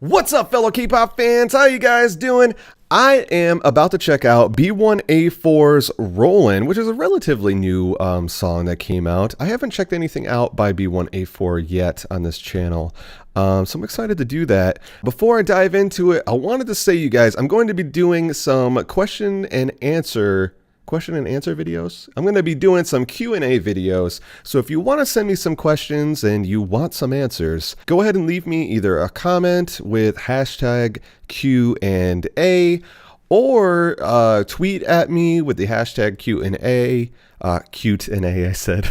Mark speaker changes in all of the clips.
Speaker 1: What's up, fellow K-pop fans? How you guys doing? I am about to check out B1A4's Rollin, which is a relatively new song that came out. I haven't checked anything out by B1A4 yet on this channel, so I'm excited to do that. Before I dive into it, I wanted to say, you guys, I'm going to be doing some question and answer videos. I'm going to be doing some Q&A videos. So if you want to send me some questions and you want some answers, go ahead and leave me either a comment with hashtag Q&A or tweet at me with the hashtag Q&A. Cute and A, I said,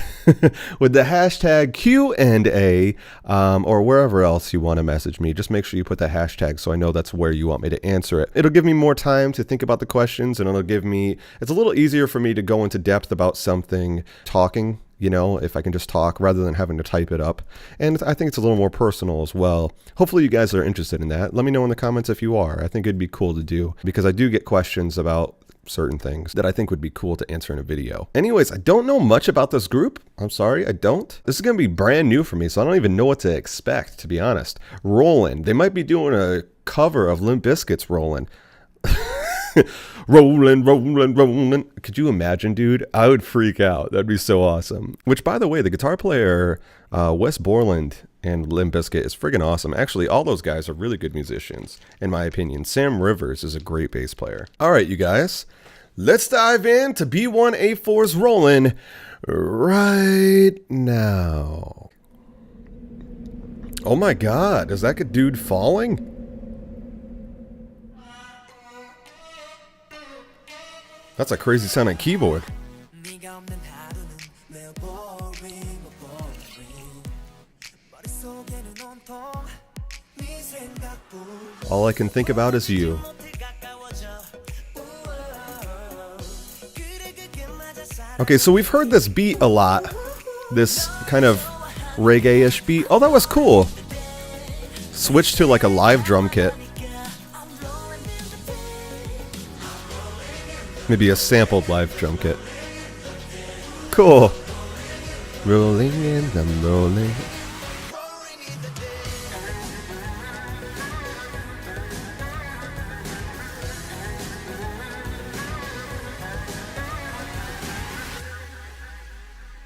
Speaker 1: with the hashtag Q&A, or wherever else you want to message me. Just make sure you put that hashtag so I know that's where you want me to answer it. It'll give me more time to think about the questions, and it's a little easier for me to go into depth about something talking, you know, if I can just talk rather than having to type it up. And I think it's a little more personal as well. Hopefully you guys are interested in that. Let me know in the comments if you are. I think it'd be cool to do because I do get questions about certain things that I think would be cool to answer in a video. Anyways, I don't know much about this group. I'm sorry, I don't. This is going to be brand new for me, so I don't even know what to expect, to be honest. Rollin. They might be doing a cover of Limp Bizkit's Rollin. Rollin', rollin', rollin'. Could you imagine, dude? I would freak out. That'd be so awesome. Which, by the way, the guitar player, Wes Borland and Limp Bizkit is friggin' awesome. Actually, all those guys are really good musicians, in my opinion. Sam Rivers is a great bass player. All right, you guys. Let's dive into B1A4's Rollin' right now. Oh my god, is that a dude falling? That's a crazy sounding keyboard. All I can think about is you. Okay, so we've heard this beat a lot. This kind of reggae-ish beat. Oh, that was cool. Switch to like a live drum kit. Maybe a sampled live drum kit. Cool. Rolling and I'm rolling.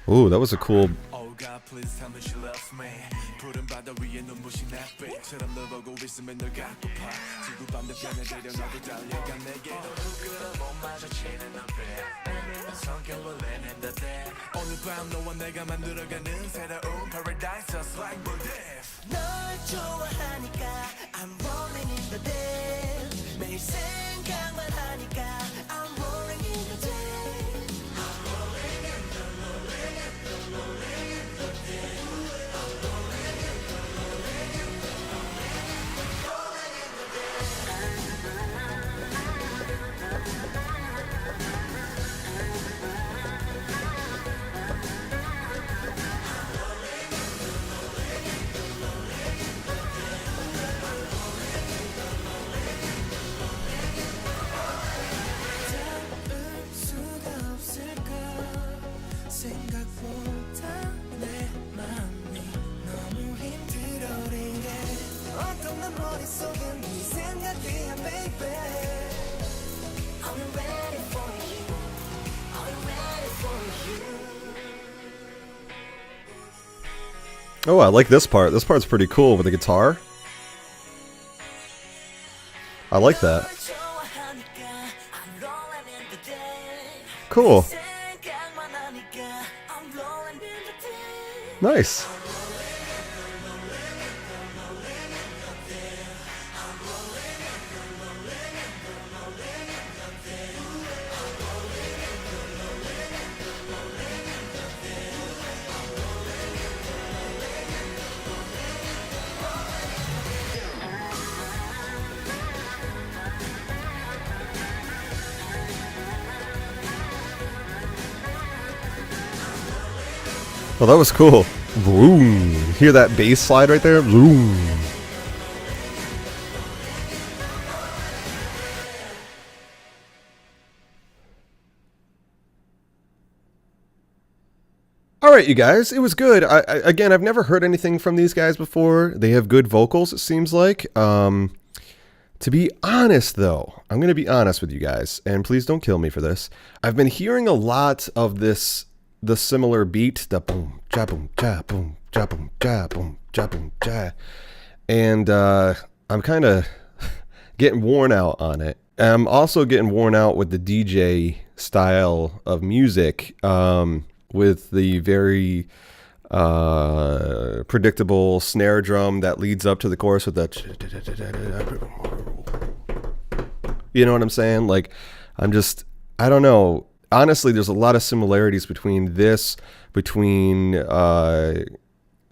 Speaker 1: Ooh, that was a cool. Oh, I like this part. This part's pretty cool with the guitar. I like that. Cool. Nice. Oh, that was cool. Vroom. Hear that bass slide right there? Vroom. right, you guys, it was good. Again, I've never heard anything from these guys before. They have good vocals, it seems like. To be honest, though, I'm going to be honest with you guys, and please don't kill me for this. I've been hearing a lot of the similar beat, the boom, ja, boom, ja, boom, ja, boom, ja, boom, ja, boom, ja. And I'm kind of getting worn out on it. I'm also getting worn out with the DJ style of music, with the very predictable snare drum that leads up to the chorus with that. You know what I'm saying? Like, I don't know. Honestly, there's a lot of similarities between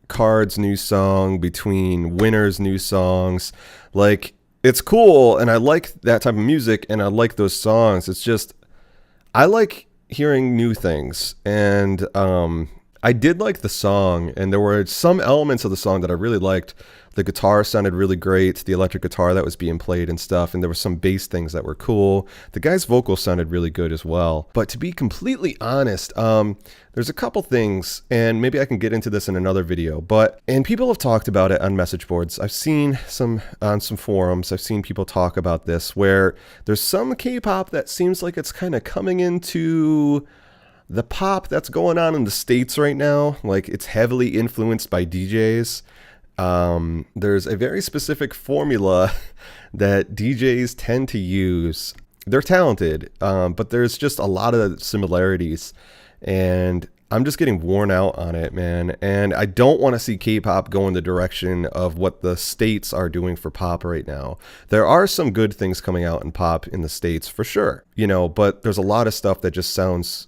Speaker 1: Card's new song, between Winner's new songs. Like, it's cool, and I like that type of music, and I like those songs. It's just, I like hearing new things, and I did like the song, and there were some elements of the song that I really liked. The guitar sounded really great, the electric guitar that was being played and stuff, and there were some bass things that were cool. The guy's vocals sounded really good as well. But to be completely honest, there's a couple things, and maybe I can get into this in another video, and people have talked about it on message boards. I've seen on some forums, I've seen people talk about this, where there's some K-pop that seems like it's kind of coming into the pop that's going on in the States right now. Like, it's heavily influenced by DJs. There's a very specific formula that DJs tend to use. They're talented, but there's just a lot of similarities, and I'm just getting worn out on it, man. And I don't want to see K-pop go in the direction of what the States are doing for pop right now. There are some good things coming out in pop in the States for sure, but there's a lot of stuff that just sounds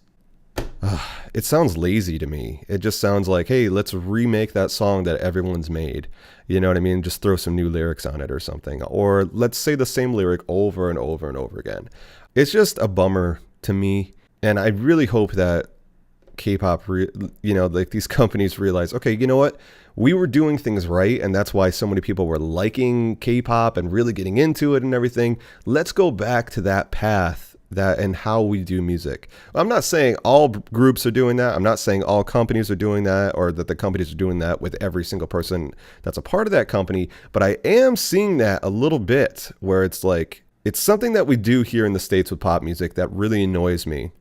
Speaker 1: lazy to me. It just sounds like, hey, let's remake that song that everyone's made. You know what I mean? Just throw some new lyrics on it or something. Or let's say the same lyric over and over and over again. It's just a bummer to me. And I really hope that K-pop, like these companies realize, okay, you know what? We were doing things right, and that's why so many people were liking K-pop and really getting into it and everything. Let's go back to that path and how we do music. I'm not saying all groups are doing that. I'm not saying all companies are doing that, or that the companies are doing that with every single person that's a part of that company. But I am seeing that a little bit, where it's like, it's something that we do here in the States with pop music that really annoys me.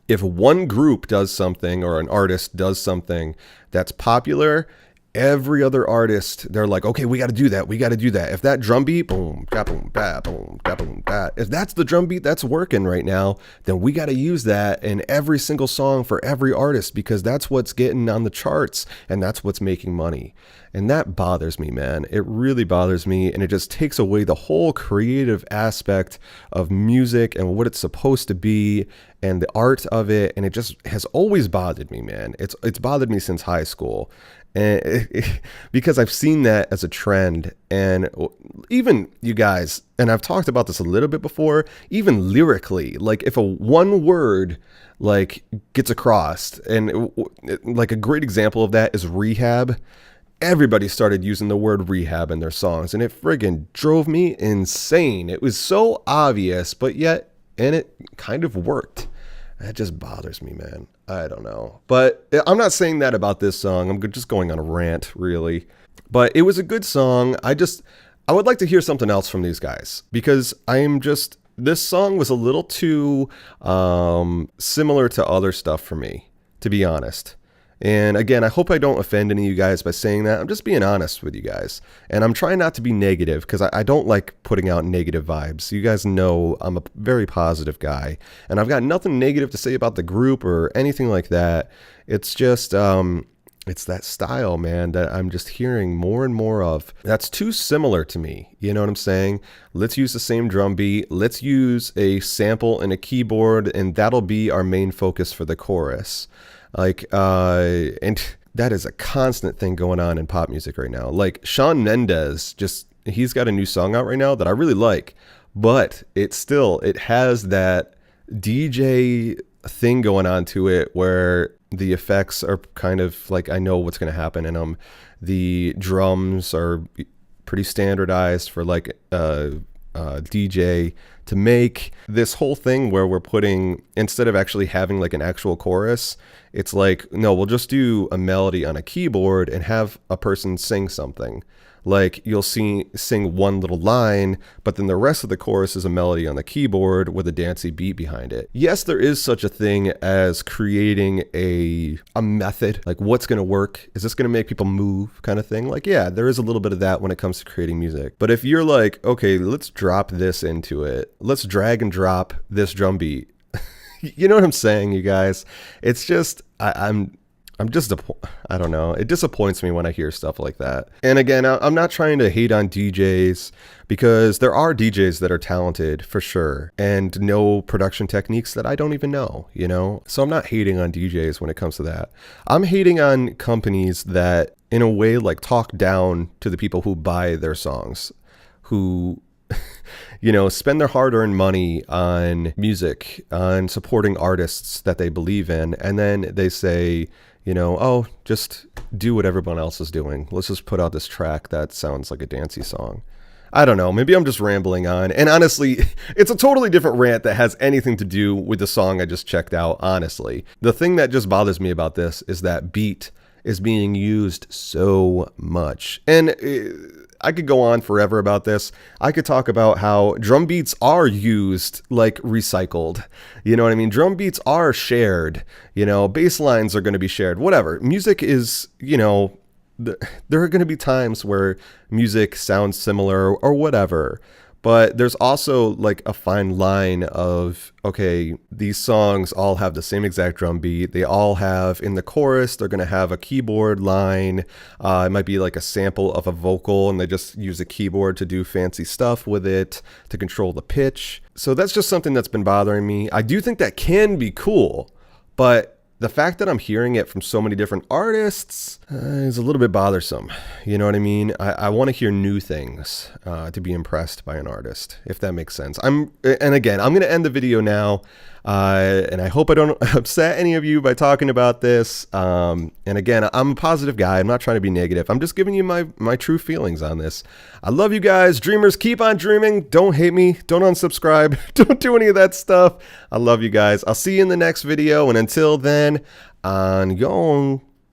Speaker 1: If one group does something, or an artist does something that's popular, every other artist, they're like, okay, we got to do that. We got to do that. If that drum beat, boom, ga boom, ba boom, ga boom, ba. If that's the drum beat that's working right now, then we got to use that in every single song for every artist, because that's what's getting on the charts and that's what's making money. And that bothers me, man. It really bothers me, and it just takes away the whole creative aspect of music and what it's supposed to be and the art of it. And it just has always bothered me, man. It's bothered me since high school. And because I've seen that as a trend, and even you guys, and I've talked about this a little bit before, even lyrically, like if a one word like gets across, and like a great example of that is rehab. Everybody started using the word rehab in their songs, and it friggin' drove me insane. It was so obvious, but yet, and it kind of worked. That just bothers me, man. I don't know. But I'm not saying that about this song. I'm just going on a rant, really. But it was a good song. I would like to hear something else from these guys, because this song was a little too similar to other stuff for me, to be honest. And again, I hope I don't offend any of you guys by saying that. I'm just being honest with you guys. And I'm trying not to be negative, because I don't like putting out negative vibes. You guys know I'm a very positive guy, and I've got nothing negative to say about the group or anything like that. It's just, it's that style, man, that I'm just hearing more and more of. That's too similar to me. You know what I'm saying? Let's use the same drum beat. Let's use a sample and a keyboard, and that'll be our main focus for the chorus. And that is a constant thing going on in pop music right now. Like Shawn Mendes, he's got a new song out right now that I really like, but it has that DJ thing going on to it, where the effects are kind of like, I know what's going to happen in them. The drums are pretty standardized for like DJ to make this whole thing where we're putting, instead of actually having like an actual chorus, it's like, no, we'll just do a melody on a keyboard and have a person sing something. Like you'll sing one little line, but then the rest of the chorus is a melody on the keyboard with a dancey beat behind it. Yes, there is such a thing as creating a method, like what's going to work. Is this going to make people move kind of thing? Like, yeah, there is a little bit of that when it comes to creating music. But if you're like, okay, let's drop this into it. Let's drag and drop this drum beat. You know what I'm saying, you guys? It's just, I'm just, I don't know. It disappoints me when I hear stuff like that. And again, I'm not trying to hate on DJs, because there are DJs that are talented for sure and know production techniques that I don't even know, you know? So I'm not hating on DJs when it comes to that. I'm hating on companies that in a way like talk down to the people who buy their songs, who you know, spend their hard-earned money on music, on supporting artists that they believe in, and then they say, you know, oh, just do what everyone else is doing. Let's just put out this track that sounds like a dancey song. I don't know. Maybe I'm just rambling on. And honestly, it's a totally different rant that has anything to do with the song I just checked out, honestly. The thing that just bothers me about this is that beat is being used so much. And I could go on forever about this. I could talk about how drum beats are used like recycled. You know what I mean? Drum beats are shared. You know, bass lines are going to be shared. Whatever. Music is, you know, there are going to be times where music sounds similar or whatever. But there's also like a fine line of, okay, these songs all have the same exact drum beat. They all have, in the chorus, they're going to have a keyboard line. It might be like a sample of a vocal, and they just use a keyboard to do fancy stuff with it to control the pitch. So that's just something that's been bothering me. I do think that can be cool, but the fact that I'm hearing it from so many different artists is a little bit bothersome. You know what I mean? I want to hear new things to be impressed by an artist, if that makes sense. And again, I'm going to end the video now. And I hope I don't upset any of you by talking about this. And again, I'm a positive guy. I'm not trying to be negative. I'm just giving you my true feelings on this. I love you guys. Dreamers, keep on dreaming. Don't hate me. Don't unsubscribe. Don't do any of that stuff. I love you guys. I'll see you in the next video. And until then, on gone.